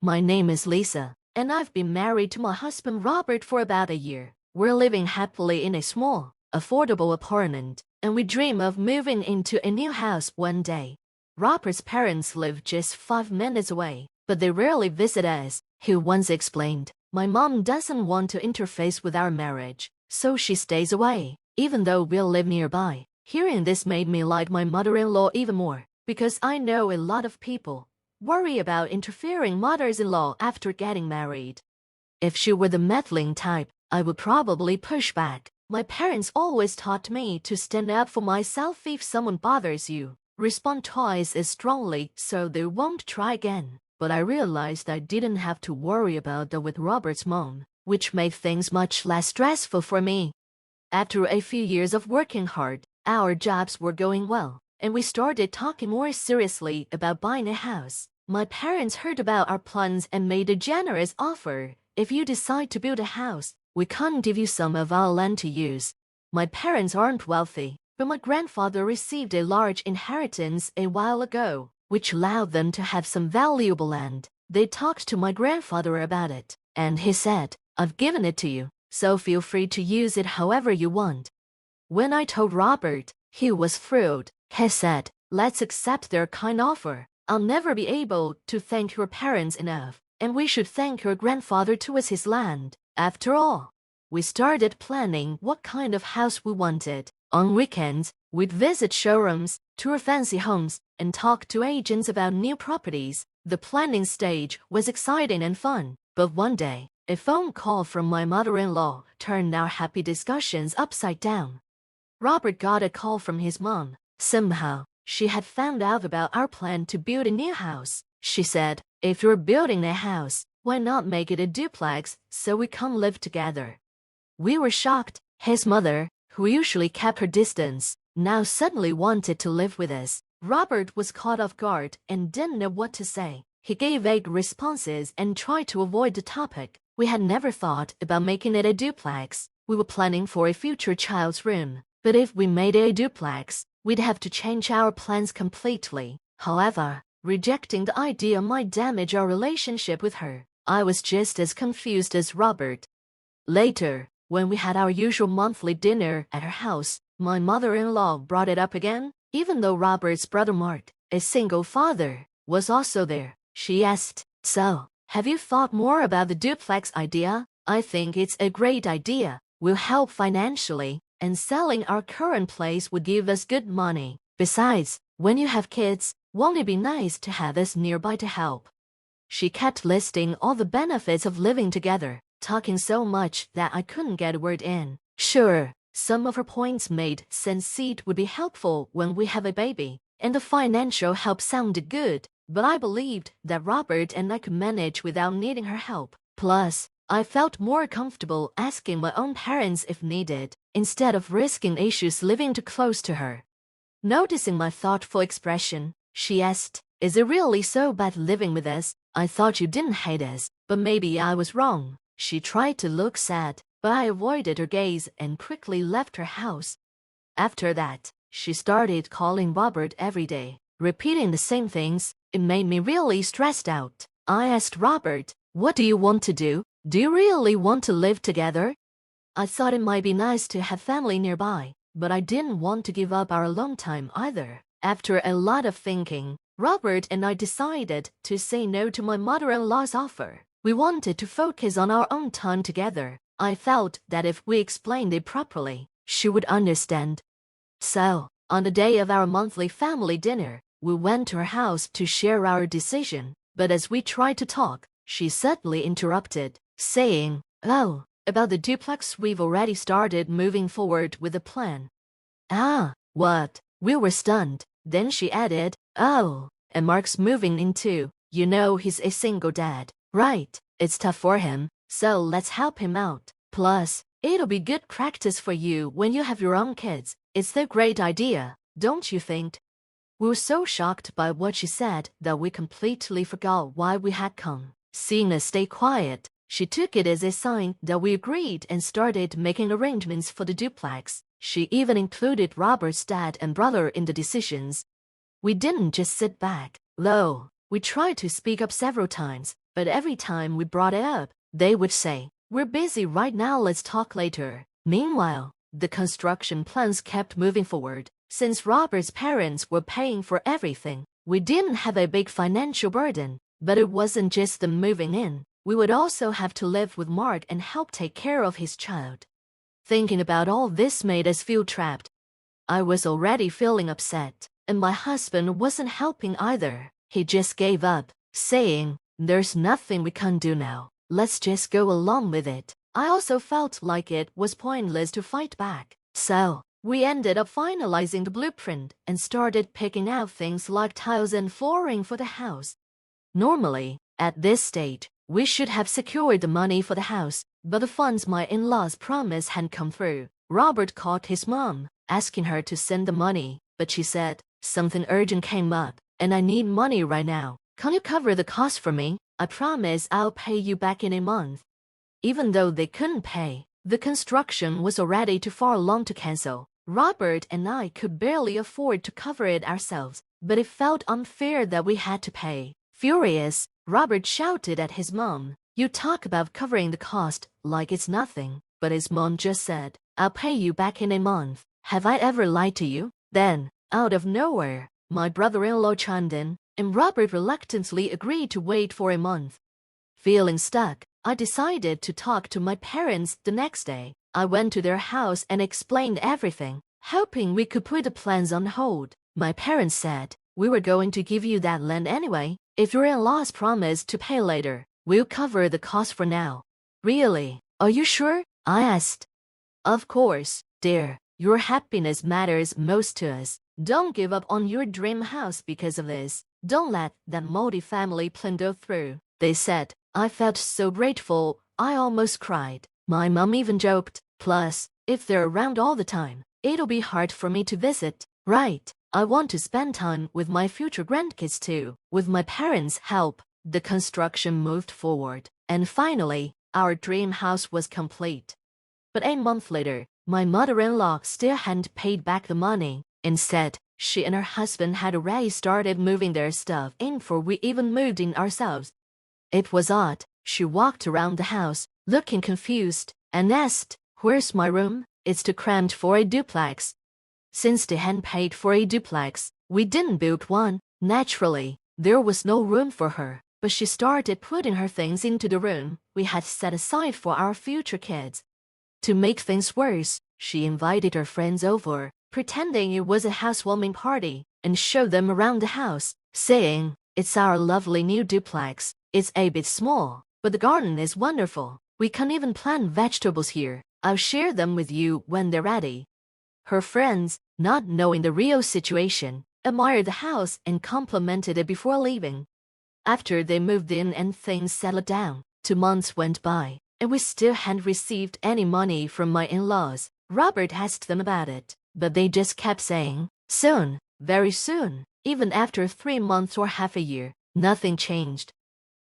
My name is Lisa, and I've been married to my husband Robert for about a year. We're living happily in a small, affordable apartment, and we dream of moving into a new house one day. Robert's parents live just 5 minutes away, but they rarely visit us, he once explained. My mom doesn't want to interface with our marriage, so she stays away, even though we'll live nearby. Hearing this made me like my mother-in-law even more, because I know a lot of people worry about interfering mothers-in-law after getting married. If she were the meddling type, I would probably push back. My parents always taught me to stand up for myself if someone bothers you. Respond twice as strongly so they won't try again. But I realized I didn't have to worry about that with Robert's mom, which made things much less stressful for me. After a few years of working hard, our jobs were going well, and we started talking more seriously about buying a house. My parents heard about our plans and made a generous offer. If you decide to build a house, we can give you some of our land to use. My parents aren't wealthy, but my grandfather received a large inheritance a while ago, which allowed them to have some valuable land. They talked to my grandfather about it, and he said, "I've given it to you, so feel free to use it however you want." When I told Robert, he was thrilled. He said, "Let's accept their kind offer. I'll never be able to thank your parents enough, and we should thank your grandfather too as his land." After all, we started planning what kind of house we wanted. On weekends, we'd visit showrooms, tour fancy homes, and talk to agents about new properties. The planning stage was exciting and fun, but one day, a phone call from my mother-in-law turned our happy discussions upside down. Robert got a call from his mom. Somehow, she had found out about our plan to build a new house. She said, "If you're building a house, why not make it a duplex so we can live together?" We were shocked. His mother, who usually kept her distance, now suddenly wanted to live with us. Robert was caught off guard and didn't know what to say. He gave vague responses and tried to avoid the topic. We had never thought about making it a duplex. We were planning for a future child's room, but if we made it a duplex, we'd have to change our plans completely. However, rejecting the idea might damage our relationship with her. I was just as confused as Robert. Later, when we had our usual monthly dinner at her house, my mother-in-law brought it up again. Even though Robert's brother Mark, a single father, was also there, she asked, "So, have you thought more about the duplex idea?" "I think it's a great idea. We'll help financially, and selling our current place would give us good money. Besides, when you have kids, won't it be nice to have us nearby to help?" She kept listing all the benefits of living together, talking so much that I couldn't get a word in. Sure, some of her points made sense. Seed would be helpful when we have a baby, and the financial help sounded good, but I believed that Robert and I could manage without needing her help. Plus, I felt more comfortable asking my own parents if needed, instead of risking issues living too close to her. Noticing my thoughtful expression, she asked, "Is it really so bad living with us? I thought you didn't hate us, but maybe I was wrong." She tried to look sad, but I avoided her gaze and quickly left her house. After that, she started calling Robert every day, repeating the same things. It made me really stressed out. I asked Robert, "What do you want to do? Do you really want to live together?" I thought it might be nice to have family nearby, but I didn't want to give up our alone time either. After a lot of thinking, Robert and I decided to say no to my mother-in-law's offer. We wanted to focus on our own time together. I felt that if we explained it properly, she would understand. So, on the day of our monthly family dinner, we went to her house to share our decision. But as we tried to talk, she suddenly interrupted, saying, "Oh, about the duplex, we've already started moving forward with the plan." "Ah, what?" We were stunned. Then she added, "Oh, and Mark's moving in too. You know he's a single dad, right? It's tough for him, so let's help him out. Plus, it'll be good practice for you when you have your own kids. It's a great idea, don't you think?" We were so shocked by what she said that we completely forgot why we had come. Seeing us stay quiet, she took it as a sign that we agreed and started making arrangements for the duplex. She even included Robert's dad and brother in the decisions. We didn't just sit back, though. We tried to speak up several times, But every time we brought it up, they would say, "We're busy right now, let's talk later." Meanwhile, the construction plans kept moving forward. Since Robert's parents were paying for everything, we didn't have a big financial burden. But it wasn't just them moving in. We would also have to live with Mark and help take care of his child. Thinking about all this made us feel trapped. I was already feeling upset, and my husband wasn't helping either. He just gave up, saying, "There's nothing we can do now. Let's just go along with it." I also felt like it was pointless to fight back. So, we ended up finalizing the blueprint and started picking out things like tiles and flooring for the house. Normally, at this stage, we should have secured the money for the house, but the funds my in-laws promised hadn't come through. Robert called his mom, asking her to send the money, but she said, "Something urgent came up, and I need money right now. Can you cover the cost for me? I promise I'll pay you back in a month." Even though they couldn't pay, the construction was already too far along to cancel. Robert and I could barely afford to cover it ourselves, but it felt unfair that we had to pay. Furious, Robert shouted at his mom, "You talk about covering the cost like it's nothing." But his mom just said, "I'll pay you back in a month. Have I ever lied to you?" Then, out of nowhere, my brother-in-law chimed in, and Robert reluctantly agreed to wait for a month. Feeling stuck, I decided to talk to my parents the next day. I went to their house and explained everything, hoping we could put the plans on hold. My parents said, "We were going to give you that land anyway. If your in-laws promise to pay later, we'll cover the cost for now." "Really? Are you sure?" I asked. "Of course, dear. Your happiness matters most to us. Don't give up on your dream house because of this. Don't let that multi-family plan go through," they said. I felt so grateful, I almost cried. My mom even joked, "Plus, if they're around all the time, it'll be hard for me to visit." Right. I want to spend time with my future grandkids too. With my parents' help, the construction moved forward, and finally, our dream house was complete. But a month later, my mother-in-law still hadn't paid back the money. Instead, she and her husband had already started moving their stuff in before we even moved in ourselves. It was odd. She walked around the house, looking confused, and asked, "Where's my room? It's too cramped for a duplex." Since they hadn't paid for a duplex, we didn't build one. Naturally, there was no room for her, but she started putting her things into the room we had set aside for our future kids. To make things worse, she invited her friends over, pretending it was a housewarming party, and showed them around the house, saying, "It's our lovely new duplex. It's a bit small, but the garden is wonderful. We can even plant vegetables here. I'll share them with you when they're ready." Her friends, not knowing the real situation, admired the house and complimented it before leaving. After they moved in and things settled down, 2 months went by, and we still hadn't received any money from my in-laws. Robert asked them about it, but they just kept saying, "Soon, very soon." Even after 3 months or half a year, nothing changed.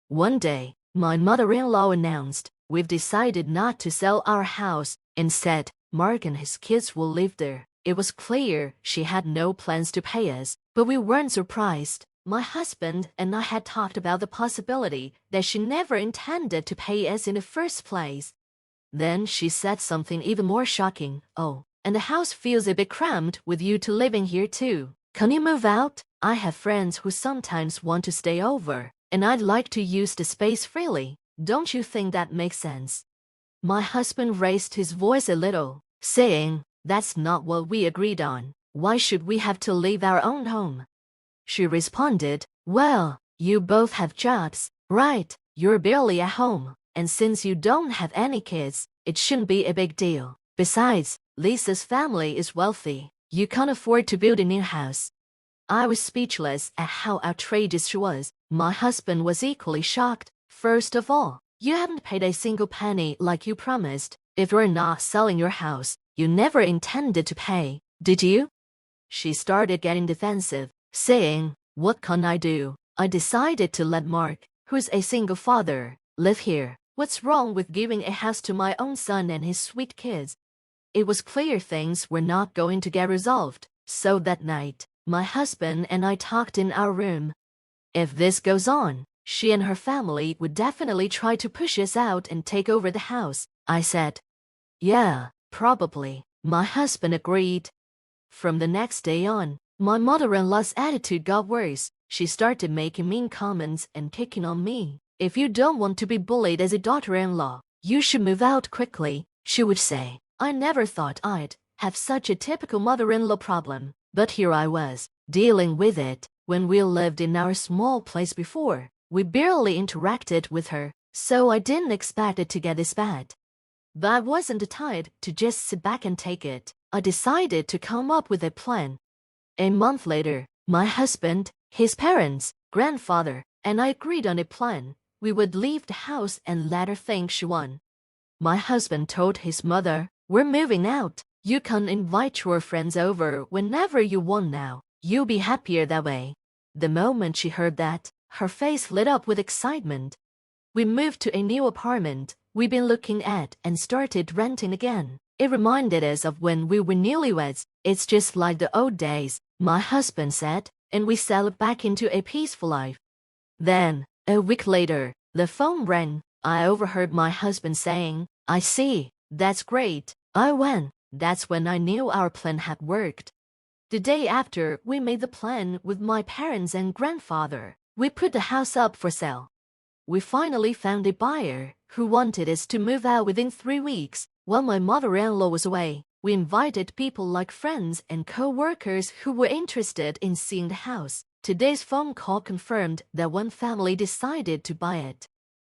One day, my mother-in-law announced, "We've decided not to sell our house. Instead, Mark and his kids will live there." It was clear she had no plans to pay us, but we weren't surprised. My husband and I had talked about the possibility that she never intended to pay us in the first place. Then she said something even more shocking. "Oh, and the house feels a bit cramped with you two living here too. Can you move out? I have friends who sometimes want to stay over, and I'd like to use the space freely. Don't you think that makes sense?" My husband raised his voice a little, saying, "That's not what we agreed on. Why should we have to leave our own home?" She responded, "Well, you both have jobs, right? You're barely at home, and since you don't have any kids, it shouldn't be a big deal. Besides, Lisa's family is wealthy. You can't afford to build a new house." I was speechless at how outrageous she was. My husband was equally shocked. "First of all, you haven't paid a single penny like you promised. If you're not selling your house, you never intended to pay, did you?" She started getting defensive, saying, "What can I do? I decided to let Mark, who's a single father, live here. What's wrong with giving a house to my own son and his sweet kids?" It was clear things were not going to get resolved, so that night, my husband and I talked in our room. "If this goes on," She and her family would definitely try to push us out and take over the house, I said. Yeah, probably, my husband agreed. From the next day on, my mother-in-law's attitude got worse. She started making mean comments and picking on me. If you don't want to be bullied as a daughter-in-law, you should move out quickly, she would say. I never thought I'd have such a typical mother-in-law problem, but here I was, dealing with it. When we lived in our small place before, we barely interacted with her, so I didn't expect it to get this bad. But I wasn't the type to just sit back and take it. I decided to come up with a plan. A month later, my husband, his parents, grandfather, and I agreed on a plan. We would leave the house and let her think she won. My husband told his mother, "We're moving out. You can invite your friends over whenever you want now. You'll be happier that way." The moment she heard that, her face lit up with excitement. We moved to a new apartment we've been looking at and started renting again. It reminded us of when we were newlyweds. It's just like the old days, my husband said, and we settled back into a peaceful life. Then, a week later, the phone rang. I overheard my husband saying, "I see, that's great, I win." That's when I knew our plan had worked. The day after we made the plan with my parents and grandfather, we put the house up for sale. We finally found a buyer who wanted us to move out within 3 weeks. While my mother-in-law was away, we invited people like friends and co-workers who were interested in seeing the house. Today's phone call confirmed that one family decided to buy it.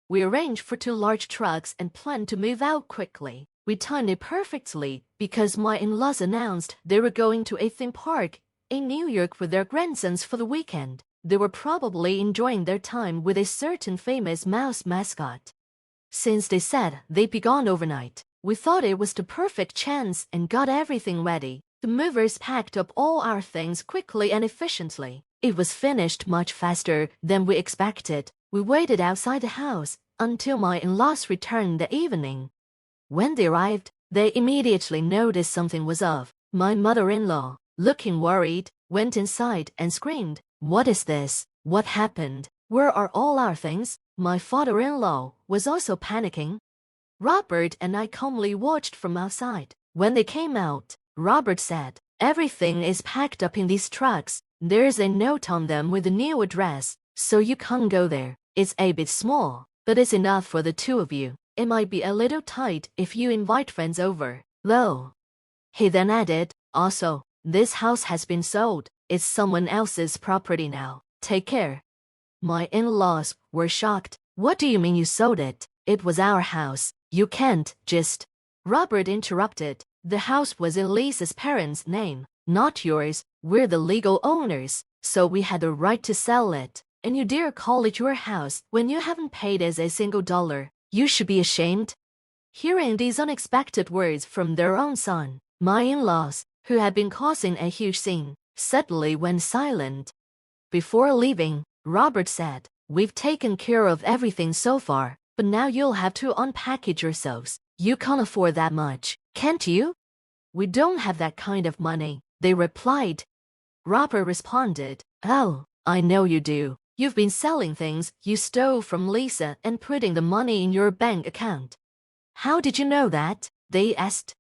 We arranged for 2 large trucks and planned to move out quickly. We timed it perfectly because my in-laws announced they were going to a theme park in New York with their grandsons for the weekend. They were probably enjoying their time with a certain famous mouse mascot. Since they said they'd be gone overnight, we thought it was the perfect chance and got everything ready. The movers packed up all our things quickly and efficiently. It was finished much faster than we expected. We waited outside the house until my in-laws returned that evening. When they arrived, they immediately noticed something was off. My mother-in-law, looking worried, went inside and screamed, "What is this? What happened? Where are all our things?" My father-in-law was also panicking. Robert and I calmly watched from outside. When they came out, Robert said, "Everything is packed up in these trucks. There's a note on them with the new address, so you can't go there. It's a bit small, but it's enough for the 2 of you. It might be a little tight if you invite friends over, though." He then added, "Also, this house has been sold. It's someone else's property now. Take care." My in-laws were shocked. "What do you mean you sold it? It was our house. You can't just..." Robert interrupted. "The house was in Lisa's parents' name, not yours. We're the legal owners, so we had the right to sell it. And you dare call it your house when you haven't paid us a single dollar. You should be ashamed." Hearing these unexpected words from their own son, my in-laws, who had been causing a huge scene, suddenly went silent. Before leaving, Robert said, "We've taken care of everything so far, but now you'll have to unpackage yourselves. You can't afford that much, can't you?" "We don't have that kind of money," they replied. Robert responded, "Oh, I know you do. You've been selling things you stole from Lisa and putting the money in your bank account." "How did you know that?" they asked.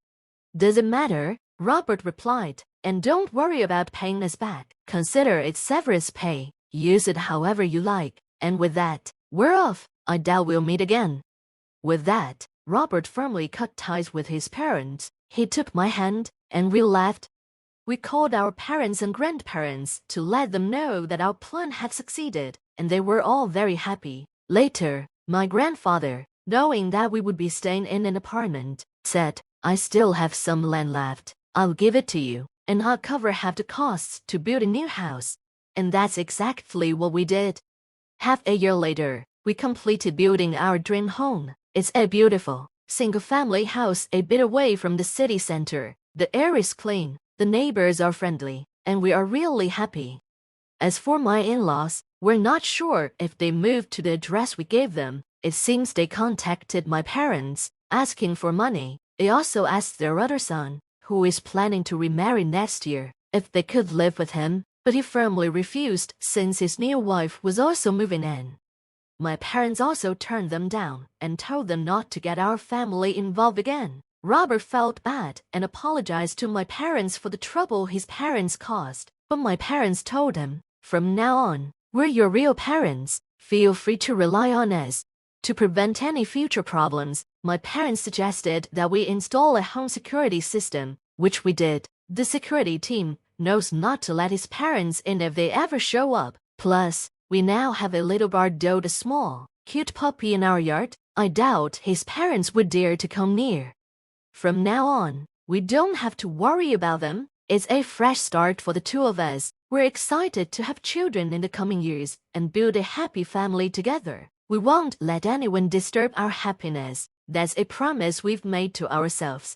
"Does it matter?" Robert replied. "And don't worry about paying us back. Consider it severance pay. Use it however you like. And with that, we're off. I doubt we'll meet again." With that, Robert firmly cut ties with his parents. He took my hand, and we left. We called our parents and grandparents to let them know that our plan had succeeded, and they were all very happy. Later, my grandfather, knowing that we would be staying in an apartment, said, "I still have some land left. I'll give it to you, and I'll cover half the costs to build a new house." And that's exactly what we did. Half a year later, we completed building our dream home. It's a beautiful, single-family house a bit away from the city center. The air is clean, the neighbors are friendly, and we are really happy. As for my in-laws, we're not sure if they moved to the address we gave them. It seems they contacted my parents, asking for money. They also asked their other son, who is planning to remarry next year, if they could live with him, but he firmly refused since his new wife was also moving in. My parents also turned them down and told them not to get our family involved again. Robert felt bad and apologized to my parents for the trouble his parents caused. But my parents told him, "From now on, we're your real parents. Feel free to rely on us." To prevent any future problems, my parents suggested that we install a home security system, which we did. The security team knows not to let his parents in if they ever show up. Plus, we now have a little Bardot, a small, cute puppy in our yard. I doubt his parents would dare to come near. From now on, we don't have to worry about them. It's a fresh start for the two of us. We're excited to have children in the coming years and build a happy family together. We won't let anyone disturb our happiness. That's a promise we've made to ourselves.